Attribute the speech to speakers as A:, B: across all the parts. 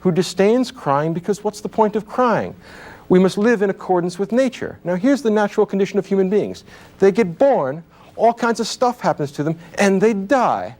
A: who disdains crying because what's the point of crying? We must live in accordance with nature. Now here's the natural condition of human beings. They get born, all kinds of stuff happens to them, and they die.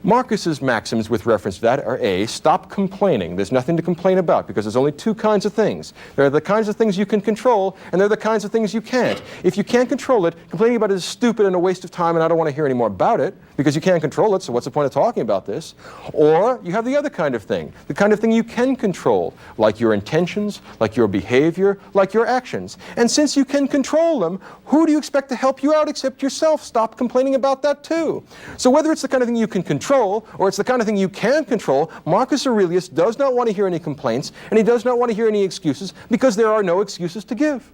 A: Marcus's maxims with reference to that are A, stop complaining. There's nothing to complain about because there's only two kinds of things. There are the kinds of things you can control, and there are the kinds of things you can't. If you can't control it, complaining about it is stupid and a waste of time, and I don't want to hear any more about it because you can't control it, so what's the point of talking about this? Or you have the other kind of thing, the kind of thing you can control, like your intentions, like your behavior, like your actions. And since you can control them, who do you expect to help you out except yourself? Stop complaining about that too. So whether it's the kind of thing you can control or it's the kind of thing you can't control, Marcus Aurelius does not want to hear any complaints, and he does not want to hear any excuses because there are no excuses to give.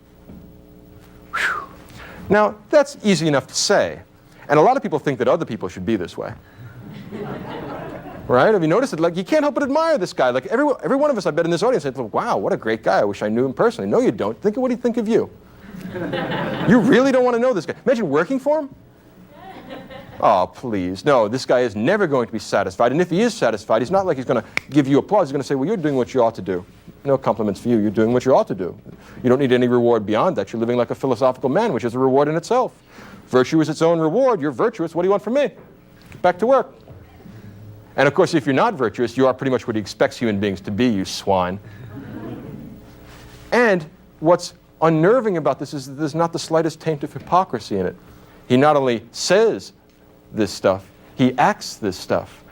A: Whew. Now, that's easy enough to say, and a lot of people think that other people should be this way. Right? Have you noticed it? Like, you can't help but admire this guy. Like, every one of us, I bet, in this audience said, wow, what a great guy. I wish I knew him personally. No, you don't. Think of what he'd think of you. You really don't want to know this guy. Imagine working for him. Oh, please. No, this guy is never going to be satisfied. And if he is satisfied, he's not like he's going to give you applause. He's going to say, well, you're doing what you ought to do. No compliments for you. You're doing what you ought to do. You don't need any reward beyond that. You're living like a philosophical man, which is a reward in itself. Virtue is its own reward. You're virtuous. What do you want from me? Get back to work. And of course, if you're not virtuous, you are pretty much what he expects human beings to be, you swine. And what's unnerving about this is that there's not the slightest taint of hypocrisy in it. He not only says this stuff, he acts this stuff.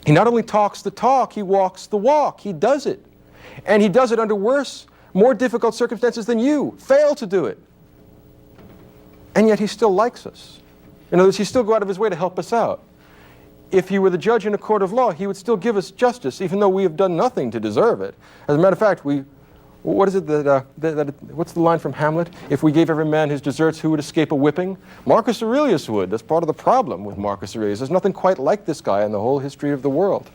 A: He not only talks the talk, he walks the walk. He does it. And he does it under worse, more difficult circumstances than you fail to do it. And yet he still likes us. In other words, he still go out of his way to help us out. If he were the judge in a court of law, he would still give us justice, even though we have done nothing to deserve it. As a matter of fact, what is it what's the line from Hamlet? If we gave every man his deserts, who would escape a whipping? Marcus Aurelius would. That's part of the problem with Marcus Aurelius. There's nothing quite like this guy in the whole history of the world.